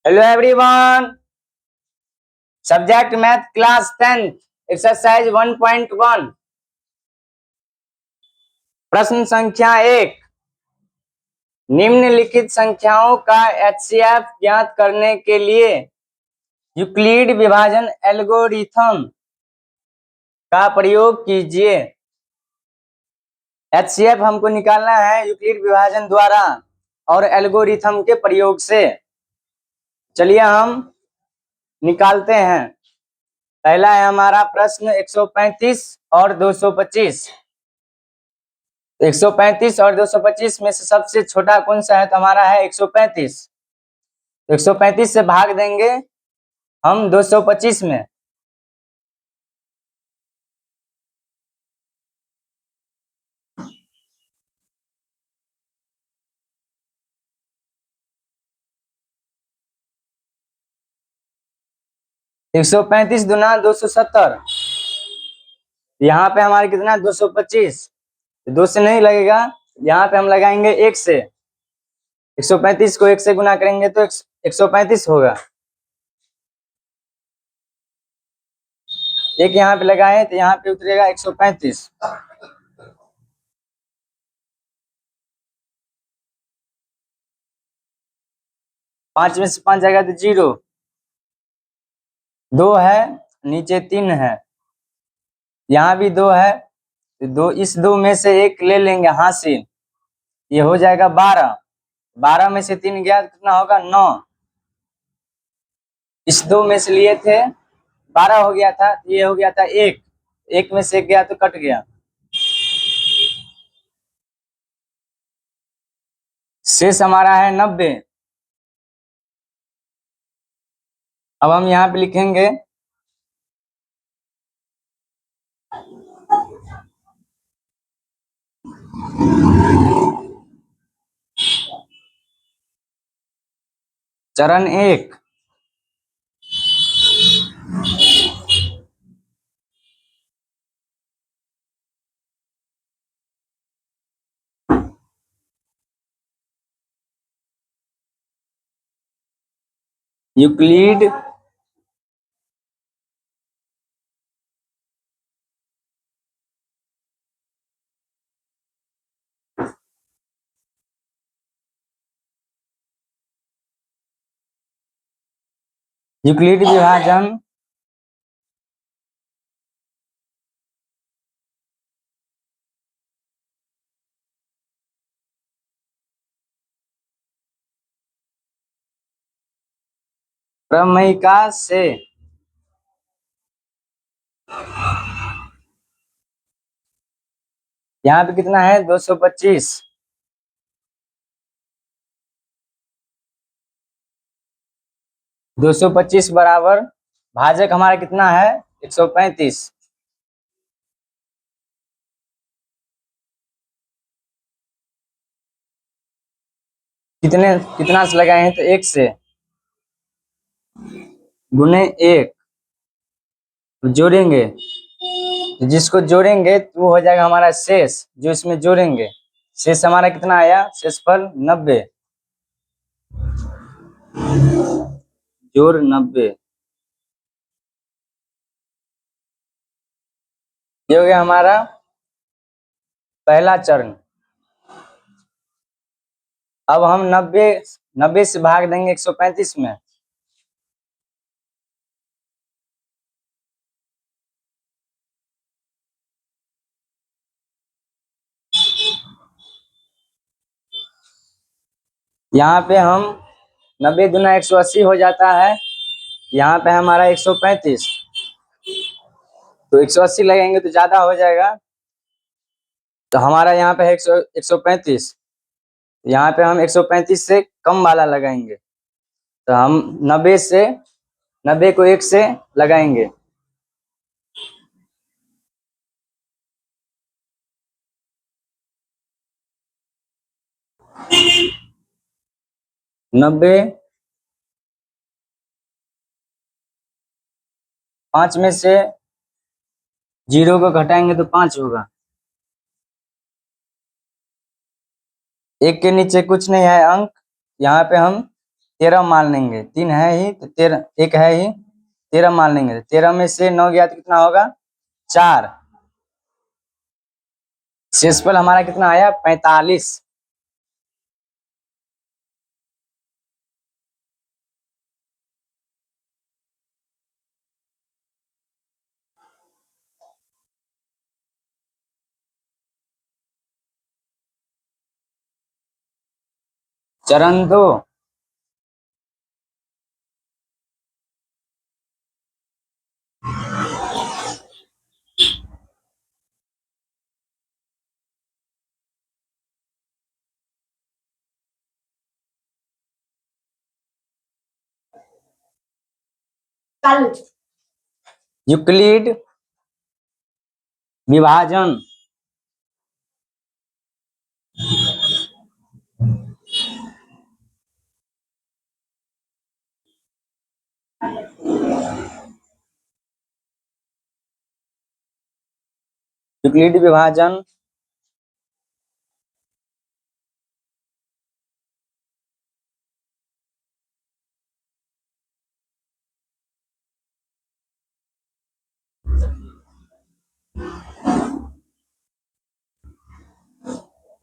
Hello everyone. Subject math class 10 exercise 1.1 प्रश्न संख्या 1। निम्नलिखित संख्याओं का एचसीएफ ज्ञात करने के लिए यूक्लिड विभाजन एल्गोरिथम का प्रयोग कीजिए। एचसीएफ हमको निकालना है यूक्लिड विभाजन द्वारा और एल्गोरिथम के प्रयोग से। चलिए हम निकालते हैं। पहला है हमारा प्रश्न 135 और 225। 135 और 225 में से सबसे छोटा कौन सा है? तो हमारा है 135। 135 से भाग देंगे हम 225 में। एक सौ 35 दुना 270। यहाँ पे हमारे कितना 225। दो से नहीं लगेगा, यहाँ पे हम लगाएंगे एक से। 135 को एक से गुना करेंगे तो 135 होगा। एक यहाँ पे लगाए तो यहाँ पे उतरेगा 135। पांच में से 5 जाएगा तो 0। 2 है, नीचे 3 है, यहाँ भी 2 है तो 2, इस 2 में से एक ले लेंगे हासिल, ये हो जाएगा 12। 12 में से 3 गया कितना होगा 9। इस 2 में से लिए थे 12 हो गया था, ये हो गया था 1। 1 में से 1 गया तो कट गया। शेष हमारा है 90। अब हम यहाँ पे लिखेंगे चरण 1। यूक्लिड यूक्लिड विभाजन प्रमेयिका से यहाँ पे कितना है 225। 225 बराबर भाजक हमारा कितना है 135। कितना से लगाए हैं तो 1 से गुने 1 जोड़ेंगे, जिसको जोड़ेंगे तो वो हो जाएगा हमारा शेष। जो इसमें जोड़ेंगे शेष हमारा कितना आया? शेषफल 90 जोड़ 90। ये हो गया हमारा पहला चरण। अब हम 90 से भाग देंगे 135 में। यहाँ पे हम 90 गुना 180 हो जाता है। यहाँ पे हमारा 135, तो 180 लगेंगे तो ज्यादा हो जाएगा, तो हमारा यहाँ पे है 135। यहाँ पे हम 135 से कम वाला लगाएंगे, तो हम 90 को 1 से लगाएंगे। नब्बे 5 में से 0 को घटाएंगे तो 5 होगा। 1 के नीचे कुछ नहीं है अंक, यहाँ पे हम 13 मान लेंगे, 3 है ही तो 13, एक है ही, 13 मान लेंगे। 13 में से 9 गया तो कितना होगा? 4। शेषफल हमारा कितना आया? 45। चरण 2। यूक्लिड विभाजन। यूक्लिड विभाजन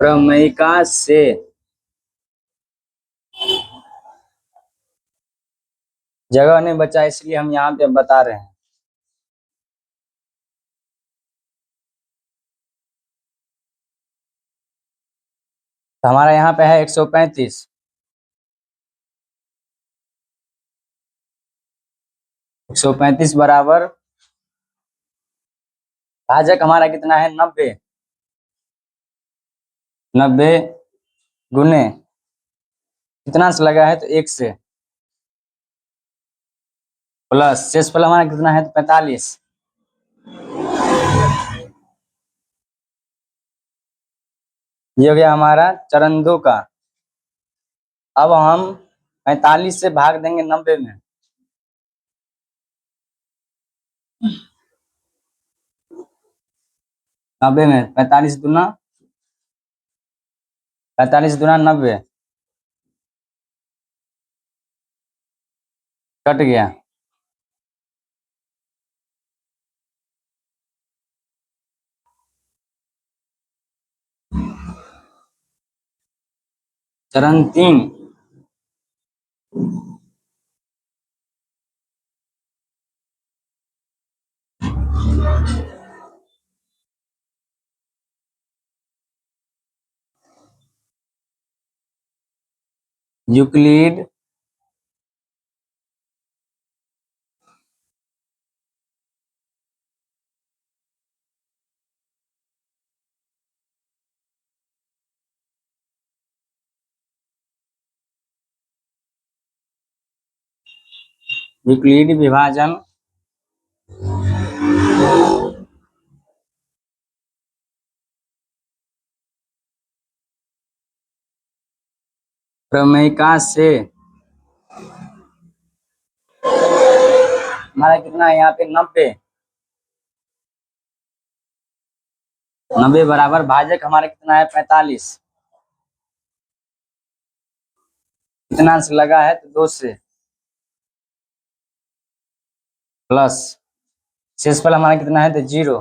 प्रमेयिका से जगह नहीं बचा, इसलिए हम यहाँ पे बता रहे हैं। तो हमारा यहाँ पे है 135। 135 बराबर भाजक हमारा कितना है? 90। 90 गुने कितना से लगा है? तो 1 से, प्लस शेषफल हमारा कितना है? तो 45। ये हो गया हमारा चरण 2 का। अब हम 45 से भाग देंगे 90 में। 90 में 45 दूना 90 कट गया। चरण 3। यूक्लिड यूक्लिड विभाजन प्रमेयिका से हमारा कितना है यहाँ पे? 90। 90 बराबर भाजक हमारा कितना है? 45। कितना से लगा है? तो 2 से, प्लस शेषफल हमारा कितना है? तो 0।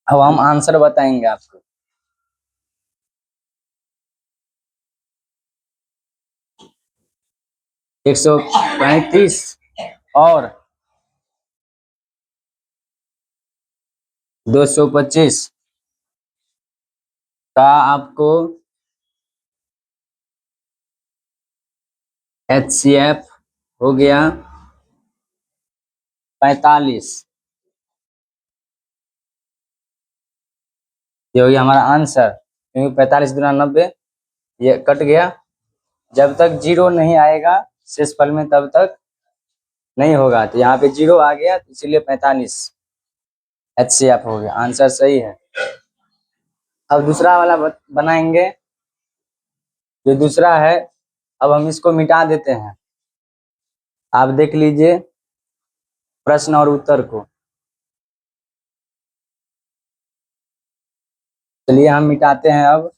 अब हम आंसर बताएंगे आपको। एक 135 और 225 का आपको HCF हो गया 45। ये हो गया हमारा आंसर, क्योंकि 45 गुना 90 ये कट गया। जब तक 0 नहीं आएगा शेषफल में तब तक नहीं होगा। तो यहाँ पे 0 आ गया, तो इसीलिए 45 HCF हो गया। आंसर सही है। अब दूसरा वाला बनाएंगे। जो दूसरा है, अब हम इसको मिटा देते हैं। आप देख लीजिए प्रश्न और उत्तर को। चलिए हम मिटाते हैं अब।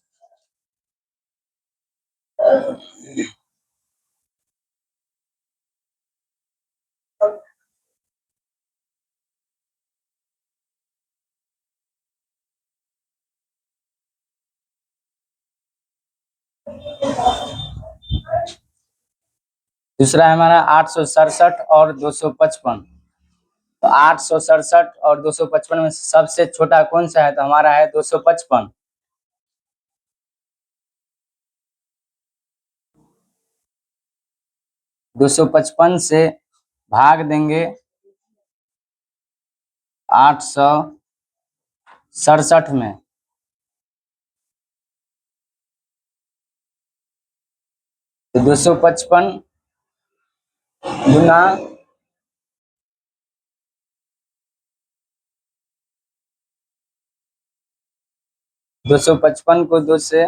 दूसरा है हमारा 867 और 255। तो 867 और 255 में सबसे छोटा कौन सा है? तो हमारा है 255। 255 से भाग देंगे 867 में, तो 255 गुना 255 को 2 से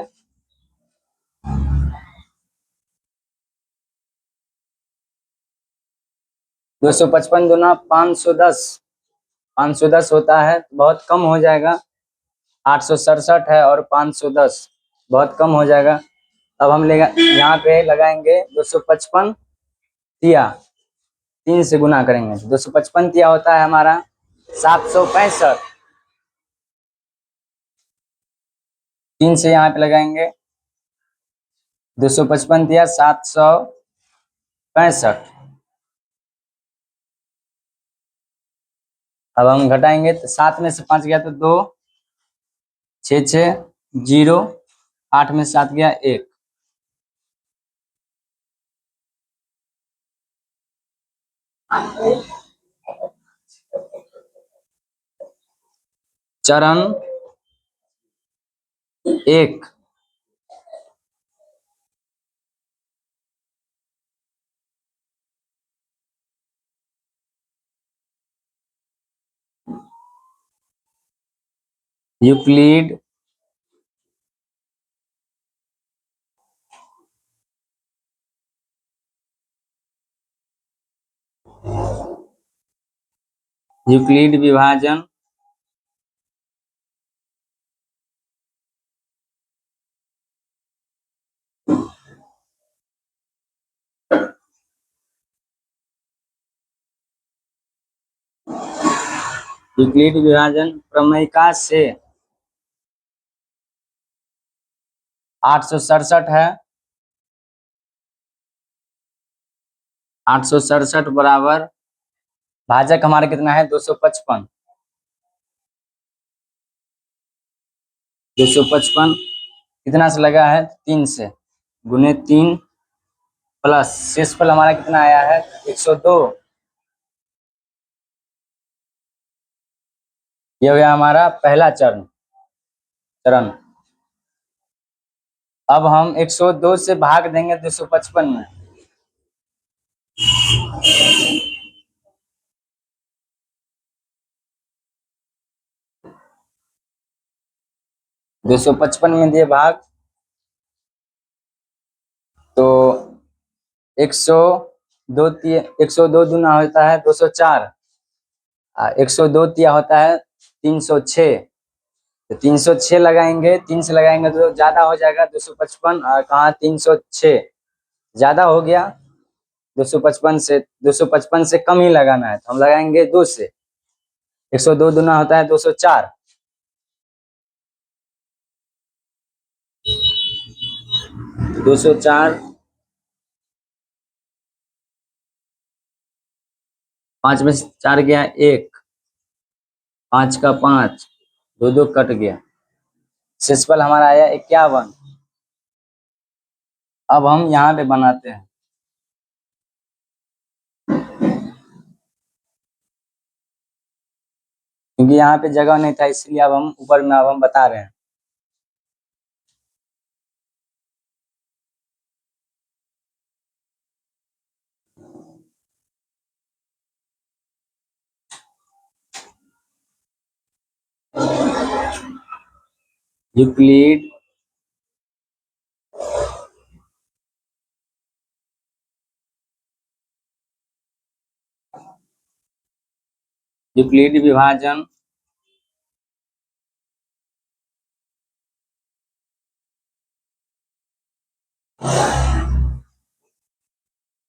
255 गुना 510, 510 होता है, बहुत कम हो जाएगा। 867 है और 510 बहुत कम हो जाएगा। अब हम यहाँ पे लगाएंगे 255 तिया, 3 से गुना करेंगे। 255 तिया होता है हमारा 765। 3 से यहाँ पे लगाएंगे 255 तिया 765। अब हम घटाएंगे तो 7 में से 5 गया तो 2, 6 6 0, 8 में से 7 गया 1। चरण 1, यूक्लिड यूक्लिड विभाजन यूक्लिड विभाजन प्रमेयिका से 867 है, 867 बराबर भाजक हमारा कितना है? 255। 255 कितना से लगा है? 3 से, गुने 3 प्लस शेषफल हमारा कितना आया है? 102। यह हो गया हमारा पहला चरण। अब हम 102 से भाग देंगे 255 में। 255 में दिए भाग तो 102 दूना होता है 204, 102 तिया होता है 306। तो 306 लगाएंगे, 3 से लगाएंगे तो ज्यादा हो जाएगा 255, और कहाँ 306 ज्यादा हो गया। 255 से कम ही लगाना है, तो हम लगाएंगे 2 से। 102 दूना होता है 204, 204 5 में से 4 गया 1, 5 का 5, 2 2 कट गया, शेषफल हमारा आया 51। अब हम यहाँ पे बनाते हैं, क्योंकि यहाँ पे जगह नहीं था, इसलिए अब हम ऊपर में अब हम बता रहे हैं। यूक्लिड यूक्लिड विभाजन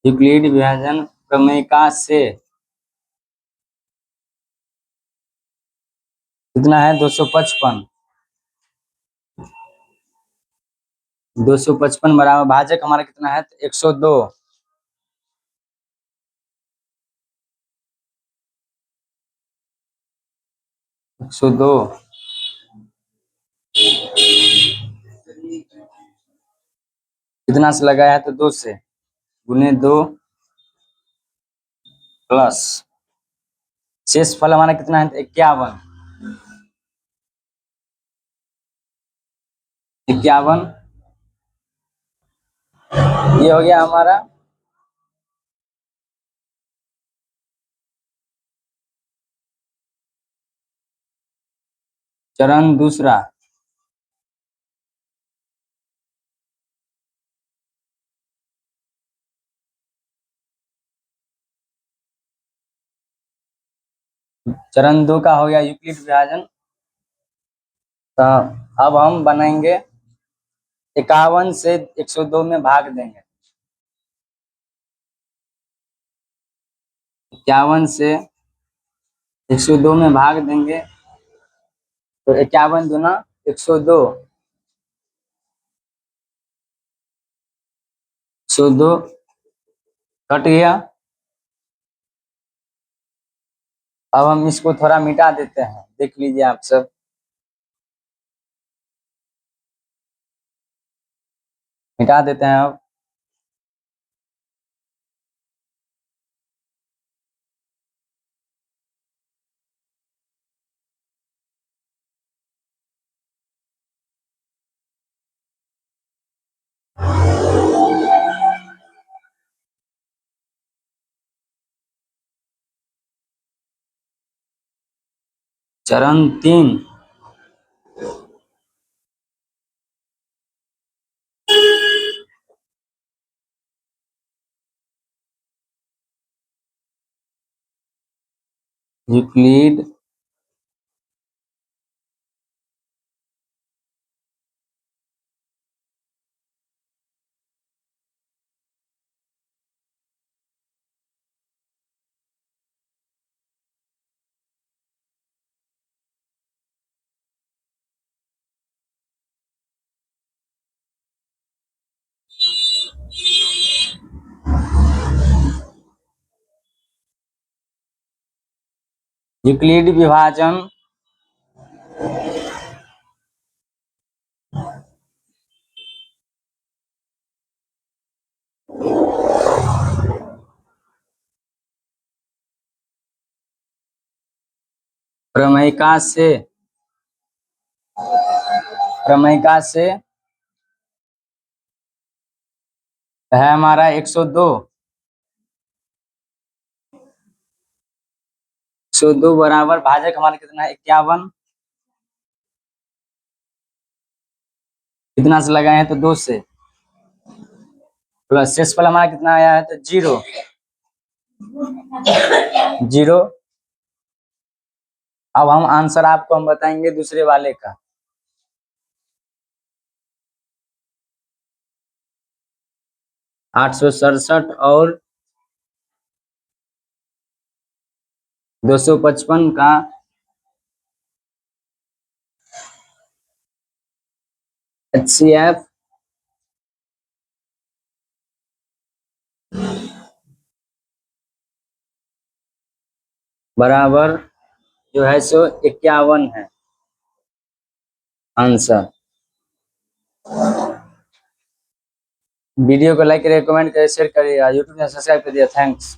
यूक्लिड विभाजन प्रमेय का से कितना है 255। 255 बराबर भाजक हमारा कितना है 102। 102 कितना से लगाया है तो 2 से गुने 2 प्लस शेष फल हमारा कितना है 51। 51 ये हो गया हमारा चरण दूसरा। चरण 2 का हो गया यूक्लिड विभाजन। तो अब हम बनाएंगे 51 से 102 में भाग देंगे। 51 से 102 में भाग देंगे तो 51 दूना 102। 102 कट गया। अब हम इसको थोड़ा मिटा देते हैं, देख लीजिए आप सब। मिटा देते हैं अब। चरण 3 यूक्लिड यूक्लिड विभाजन प्रमेयिका से है हमारा 102। 102 बराबर भाजक हमारा कितना है 51। कितना से लगाए हैं तो 2 से प्लस शेषफल हमारा कितना आया है तो 0। 0। अब हम आंसर आपको हम बताएंगे दूसरे वाले का। 867 और 255 का HCF बराबर जो है सो 51 है आंसर। वीडियो को लाइक करिए, कमेंट करिए, शेयर करिए, यूट्यूब में सब्सक्राइब करिए। थैंक्स।